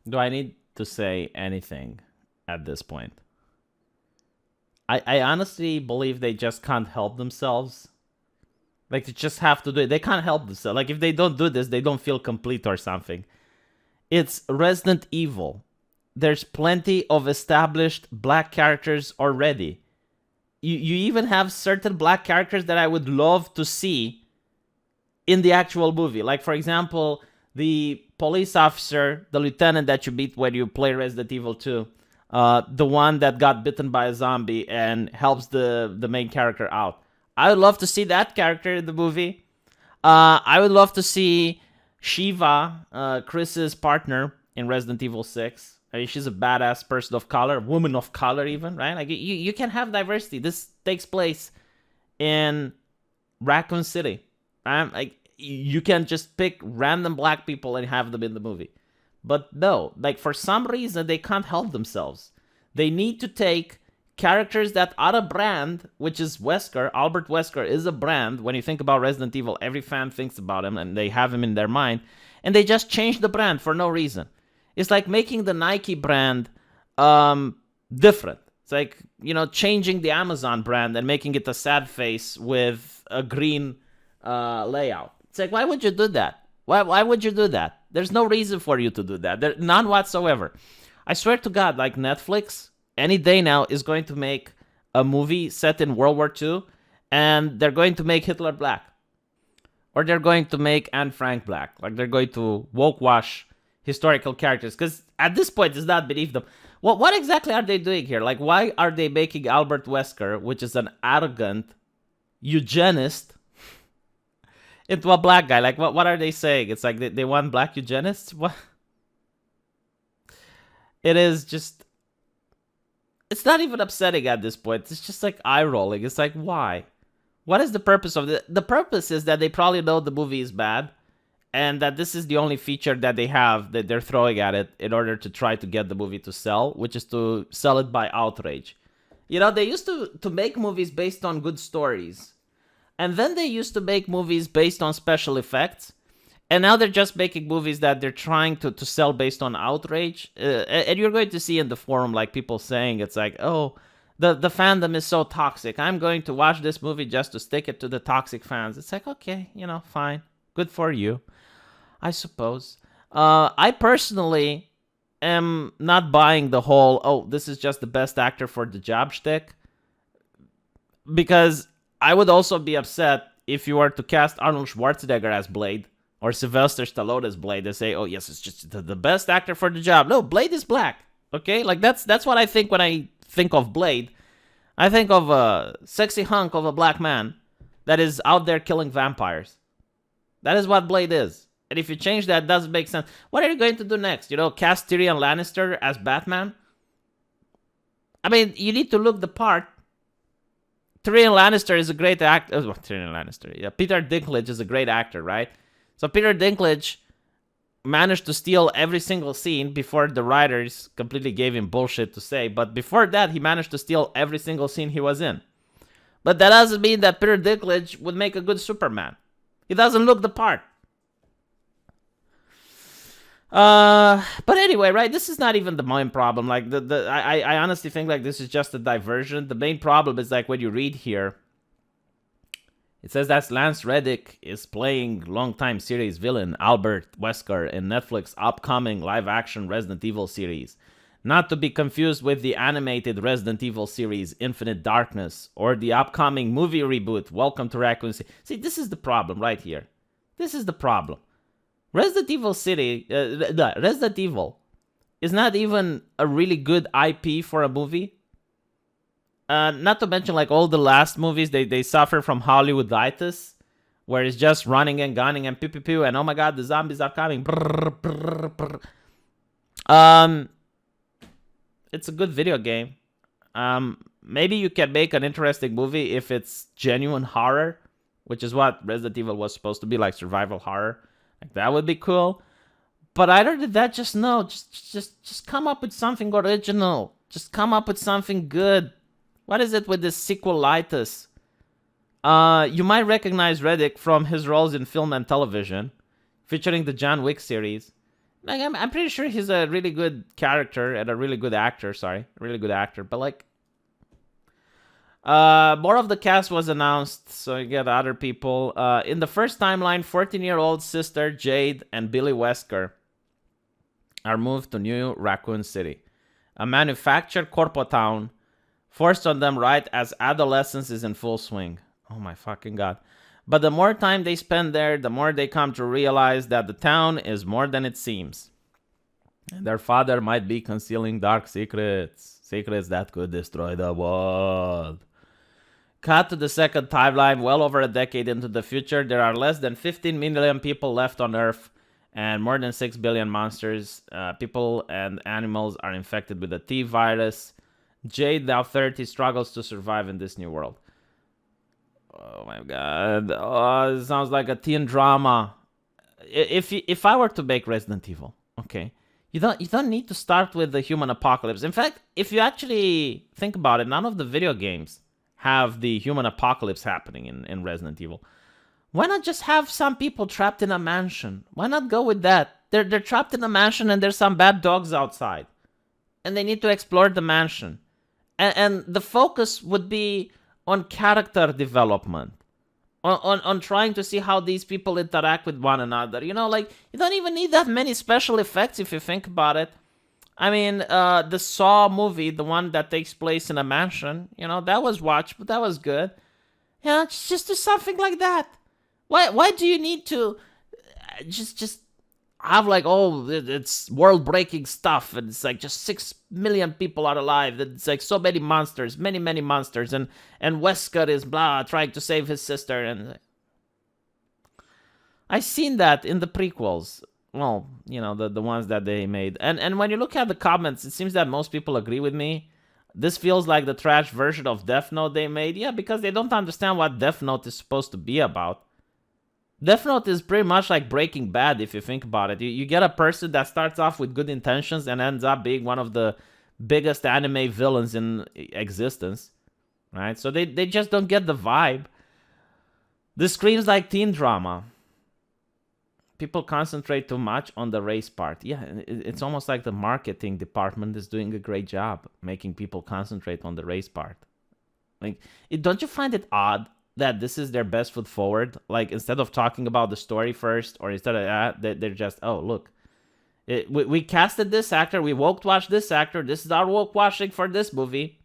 Do I need to say anything at this point? I honestly believe they just can't help themselves. Like, they just have to do it. They can't help themselves. Like, if they don't do this, they don't feel complete or something. It's Resident Evil. There's plenty of established black characters already. You even have certain black characters that I would love to see in the actual movie. Like, for example, the police officer, the lieutenant that you beat when you play Resident Evil 2, the one that got bitten by a zombie and helps the main character out. I would love to see that character in the movie. I would love to see Shiva, Chris's partner in Resident Evil 6. I mean, she's a badass person of color, woman of color even, right? Like, you can have diversity. This takes place in Raccoon City. Right? Like, you can just pick random black people and have them in the movie. But no, like, for some reason, they can't help themselves. They need to take characters that are a brand, which is Wesker. Albert Wesker is a brand. When you think about Resident Evil, every fan thinks about him and they have him in their mind. And they just change the brand for no reason. It's like making the Nike brand different. It's like, changing the Amazon brand and making it a sad face with a green layout. It's like, why would you do that? Why would you do that? There's no reason for you to do that. None whatsoever. I swear to God, like Netflix, any day now is going to make a movie set in World War II, and they're going to make Hitler black. Or they're going to make Anne Frank black. Like, they're going to woke wash historical characters. Because at this point, it's not beneath them. What exactly are they doing here? Like, why are they making Albert Wesker, which is an arrogant eugenist, into a black guy? Like, what are they saying? It's like they want black eugenists? What? It is just... It's not even upsetting at this point. It's just like eye-rolling. It's like, why? What is the purpose of it? The purpose is that they probably know the movie is bad, and that this is the only feature that they have that they're throwing at it in order to try to get the movie to sell, which is to sell it by outrage. They used to make movies based on good stories. And then they used to make movies based on special effects. And now they're just making movies that they're trying to sell based on outrage. And you're going to see in the forum, like, people saying, it's like, oh, the fandom is so toxic. I'm going to watch this movie just to stick it to the toxic fans. It's like, okay, fine. Good for you, I suppose. I personally am not buying the whole, oh, this is just the best actor for the job shtick. Because I would also be upset if you were to cast Arnold Schwarzenegger as Blade or Sylvester Stallone as Blade and say, oh, yes, it's just the best actor for the job. No, Blade is black, okay? Like, that's what I think when I think of Blade. I think of a sexy hunk of a black man that is out there killing vampires. That is what Blade is. And if you change that, it doesn't make sense. What are you going to do next? Cast Tyrion Lannister as Batman? I mean, you need to look the part. Tyrion Lannister is a great actor. Tyrion Lannister. Yeah, Peter Dinklage is a great actor, right? So Peter Dinklage managed to steal every single scene before the writers completely gave him bullshit to say. But before that, he managed to steal every single scene he was in. But that doesn't mean that Peter Dinklage would make a good Superman. He doesn't look the part. But anyway, right? This is not even the main problem. Like, I honestly think, like, this is just a diversion. The main problem is, like, when you read here, it says that Lance Reddick is playing longtime series villain Albert Wesker in Netflix' upcoming live-action Resident Evil series. Not to be confused with the animated Resident Evil series Infinite Darkness or the upcoming movie reboot Welcome to Raccoon City. See, this is the problem right here. This is the problem. Resident Evil is not even a really good IP for a movie. Not to mention, like, all the last movies, they suffer from Hollywooditis, where it's just running and gunning and pew pew pew, and oh my god, the zombies are coming. Brr, brr, brr. It's a good video game. Maybe you can make an interesting movie if it's genuine horror, which is what Resident Evil was supposed to be, like survival horror. Like, that would be cool. But other than that, just come up with something original. Just come up with something good. What is it with this sequelitis? You might recognize Reddick from his roles in film and television, featuring the John Wick series. Like, I'm pretty sure he's a really good character and a really good actor. Sorry, really good actor. But like, more of the cast was announced, so you get other people. In the first timeline, 14-year-old sister Jade and Billy Wesker are moved to New Raccoon City, a manufactured corpo town forced on them right as adolescence is in full swing. Oh my fucking god. But the more time they spend there, the more they come to realize that the town is more than it seems. And their father might be concealing dark secrets. Secrets that could destroy the world. Cut to the second timeline, well over a decade into the future, there are less than 15 million people left on Earth, and more than 6 billion monsters. People and animals are infected with the T virus. Jade, now 30, struggles to survive in this new world. Oh my god. Oh, it sounds like a teen drama. If I were to make Resident Evil, okay, you don't need to start with the human apocalypse. In fact, if you actually think about it, none of the video games have the human apocalypse happening in Resident Evil. Why not just have some people trapped in a mansion? Why not go with that? They're trapped in a mansion and there's some bad dogs outside. And they need to explore the mansion. And the focus would be on character development. On trying to see how these people interact with one another. You know, like, you don't even need that many special effects if you think about it. I mean, the Saw movie, the one that takes place in a mansion, you know, that was watched, but that was good. You know, just do something like that. Why do you need to just have like, oh, it's world-breaking stuff, and it's like just 6 million people are alive. It's like so many monsters, many monsters, and Wesker is blah trying to save his sister, and I seen that in the prequels. Well, you know, the ones that they made, and when you look at the comments, it seems that most people agree with me. This feels like the trash version of Death Note they made, yeah, because they don't understand what Death Note is supposed to be about. Death Note is pretty much like Breaking Bad if you think about it. You get a person that starts off with good intentions and ends up being one of the biggest anime villains in existence, right? So they just don't get the vibe. This screams like teen drama. People concentrate too much on the race part. Yeah, it's almost like the marketing department is doing a great job making people concentrate on the race part. Like, don't you find it odd that this is their best foot forward? Like, instead of talking about the story first, or instead of that, they're just, oh, look, we casted this actor, we woke watched this actor, this is our woke washing for this movie.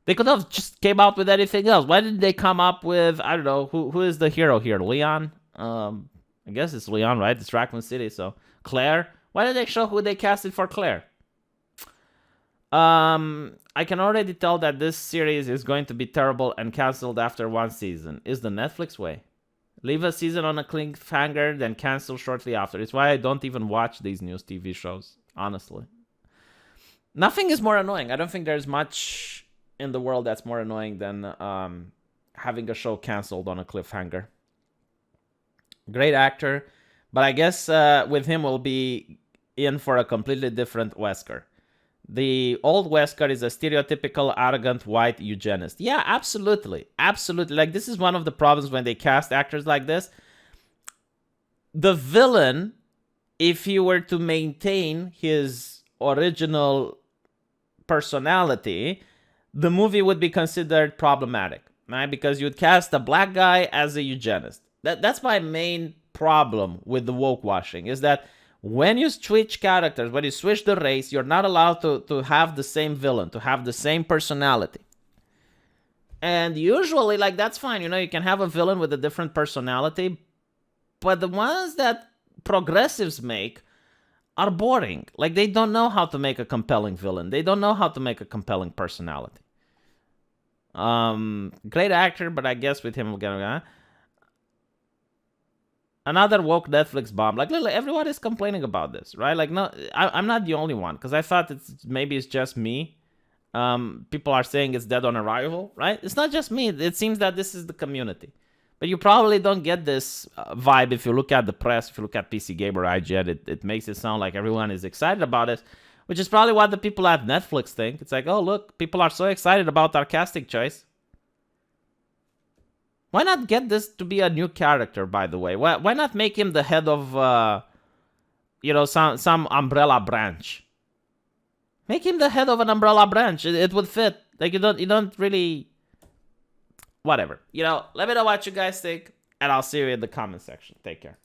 They could have just came out with anything else. Why didn't they come up with, I don't know, who is the hero here? Leon? I guess it's Leon, right? It's Raccoon City, so Claire. Why did they show who they casted for Claire? I can already tell that this series is going to be terrible and cancelled after one season. Is the Netflix way. Leave a season on a cliffhanger, then cancel shortly after. It's why I don't even watch these news TV shows, honestly. Nothing is more annoying. I don't think there's much in the world that's more annoying than having a show canceled on a cliffhanger. Great actor, but I guess with him we'll be in for a completely different Wesker. The old Wesker is a stereotypical, arrogant, white eugenist. Yeah, absolutely. Absolutely. Like, this is one of the problems when they cast actors like this. The villain, if he were to maintain his original personality, the movie would be considered problematic, right? Because you'd cast a black guy as a eugenist. That's my main problem with the woke washing, is that when you switch characters, when you switch the race, you're not allowed to have the same villain, to have the same personality. And usually, like, that's fine. You know, you can have a villain with a different personality, but the ones that progressives make are boring. Like, they don't know how to make a compelling villain. They don't know how to make a compelling personality. Great actor, but I guess with him, we're gonna... Another woke Netflix bomb. Like, literally, everyone is complaining about this, right? Like, no, I'm not the only one, because I thought maybe it's just me. People are saying it's dead on arrival, right? It's not just me. It seems that this is the community. But you probably don't get this vibe if you look at the press, if you look at PC Gamer, IGN. It makes it sound like everyone is excited about it, which is probably what the people at Netflix think. It's like, oh, look, people are so excited about our casting choice. Why not get this to be a new character, by the way? Why not make him the head of you know, some umbrella branch. Make him the head of an umbrella branch. It would fit. Like you don't really. Whatever. You know, let me know what you guys think, and I'll see you in the comment section. Take care.